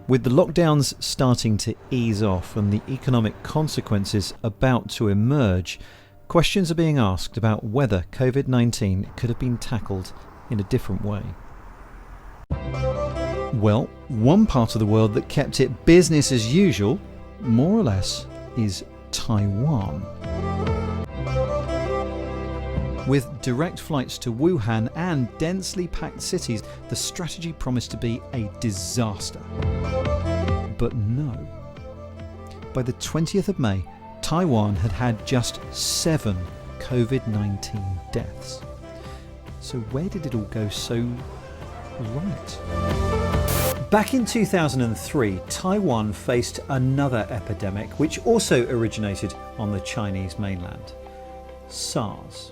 With the lockdowns starting to ease off and the economic consequences about to emerge, questions are being asked about whether COVID-19 could have been tackled in a different way. Well, one part of the world that kept it business as usual, more or less, is Taiwan. With direct flights to Wuhan and densely packed cities, the strategy promised to be a disaster. But no. By the 20th of May, Taiwan had had just 7 COVID-19 deaths. So where did it all go so right? Back in 2003, Taiwan faced another epidemic which also originated on the Chinese mainland: SARS.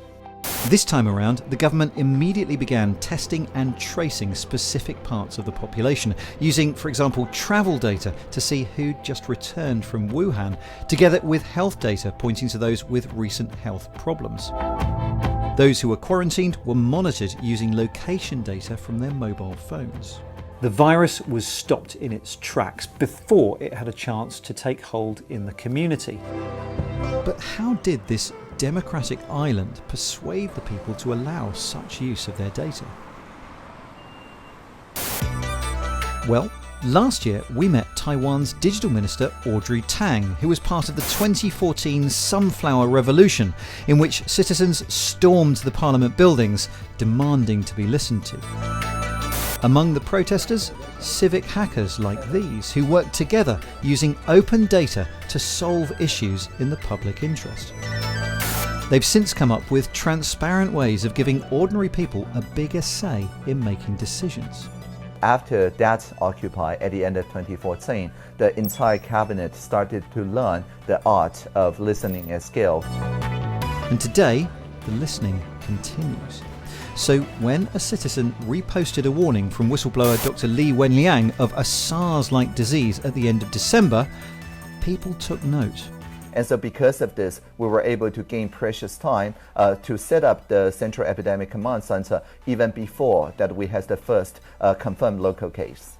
This time around, the government immediately began testing and tracing specific parts of the population, using, for example, travel data to see who'd just returned from Wuhan, together with health data pointing to those with recent health problems. Those who were quarantined were monitored using location data from their mobile phones. The virus was stopped in its tracks before it had a chance to take hold in the community. But how did this democratic island persuade the people to allow such use of their data? Well, last year we met Taiwan's digital minister Audrey Tang, who was part of the 2014 Sunflower Revolution, in which citizens stormed the parliament buildings demanding to be listened to. Among the protesters, civic hackers like these, who worked together using open data to solve issues in the public interest. They've since come up with transparent ways of giving ordinary people a bigger say in making decisions. After that Occupy at the end of 2014, the entire cabinet started to learn the art of listening at scale. And today, the listening continues. So when a citizen reposted a warning from whistleblower Dr. Li Wenliang of a SARS-like disease at the end of December, people took note. And so because of this, we were able to gain precious time to set up the Central Epidemic Command Center even before that we had the first confirmed local case.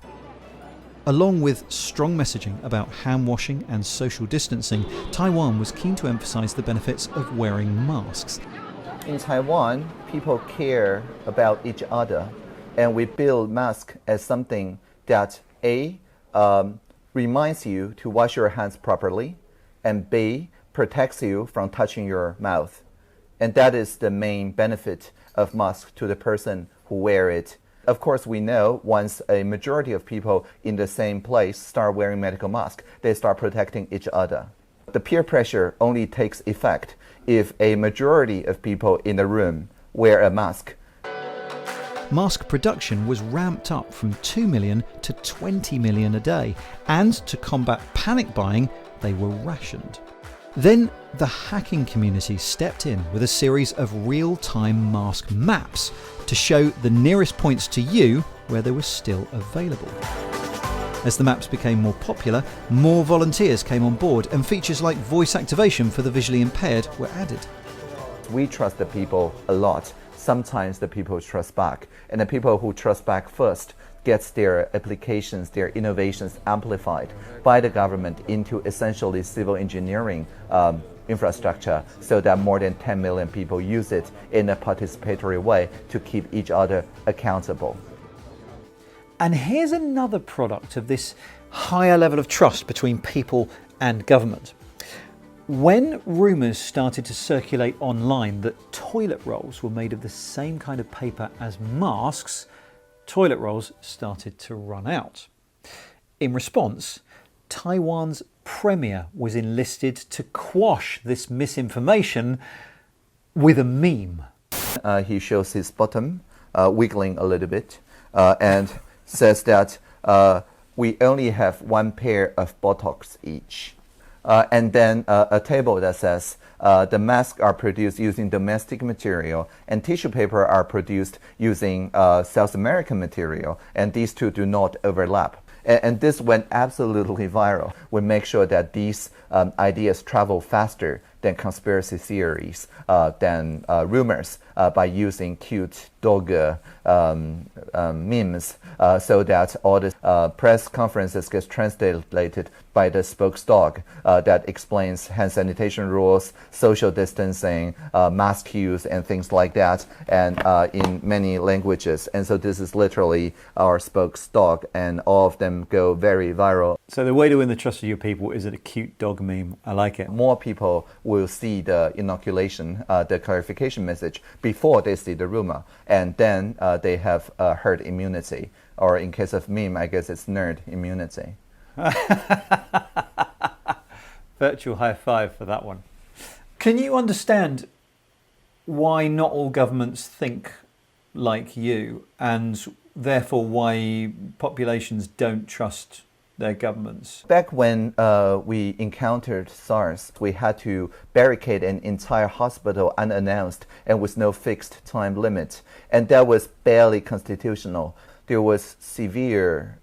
Along with strong messaging about hand washing and social distancing, Taiwan was keen to emphasize the benefits of wearing masks. In Taiwan, people care about each other, and we build masks as something that A, reminds you to wash your hands properly, and B, protects you from touching your mouth. And that is the main benefit of mask to the person who wear it. Of course, we know once a majority of people in the same place start wearing medical masks, they start protecting each other. The peer pressure only takes effect if a majority of people in the room wear a mask. Mask production was ramped up from 2 million to 20 million a day, and to combat panic buying, they were rationed. Then the hacking community stepped in with a series of real-time mask maps to show the nearest points to you where they were still available. As the maps became more popular, more volunteers came on board, and features like voice activation for the visually impaired were added. We trust the people a lot. Sometimes the people trust back, and the people who trust back first gets their applications, their innovations amplified by the government into essentially civil engineering infrastructure, so that more than 10 million people use it in a participatory way to keep each other accountable. And here's another product of this higher level of trust between people and government. When rumours started to circulate online that toilet rolls were made of the same kind of paper as masks, toilet rolls started to run out. In response, Taiwan's premier was enlisted to quash this misinformation with a meme. He shows his bottom wiggling a little bit and says that we only have 1 pair of Botox each. And then a table that says the masks are produced using domestic material and tissue paper are produced using South American material, and these two do not overlap. And this went absolutely viral. We make sure that these ideas travel faster than conspiracy theories, than rumors, by using cute dog memes, so that all the press conferences get translated by the spokesdog that explains hand sanitation rules, social distancing, mask use, and things like that, and in many languages. And so this is literally our spokesdog, and all of them go very viral. So the way to win the trust of your people is a cute dog meme. I like it. More people will see the inoculation, the clarification message before they see the rumor, and then they have herd immunity, or in case of meme, I guess it's nerd immunity. Virtual high five for that one. Can you understand why not all governments think like you, and therefore why populations don't trust their governments? Back when we encountered SARS, we had to barricade an entire hospital unannounced and with no fixed time limit. And that was barely constitutional. There was severe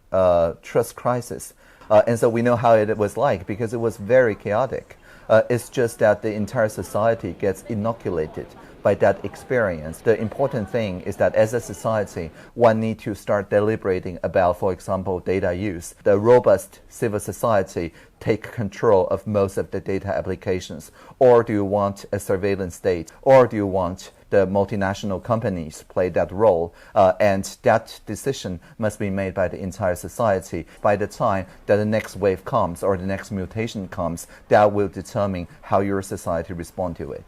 trust crisis. And so we know how it was like, because it was very chaotic. It's just that the entire society gets inoculated by that experience. The important thing is that as a society, one needs to start deliberating about, for example, data use. The robust civil society take control of most of the data applications? Or do you want a surveillance state? Or do you want the multinational companies play that role? And that decision must be made by the entire society. By the time that the next wave comes or the next mutation comes, that will determine how your society responds to it.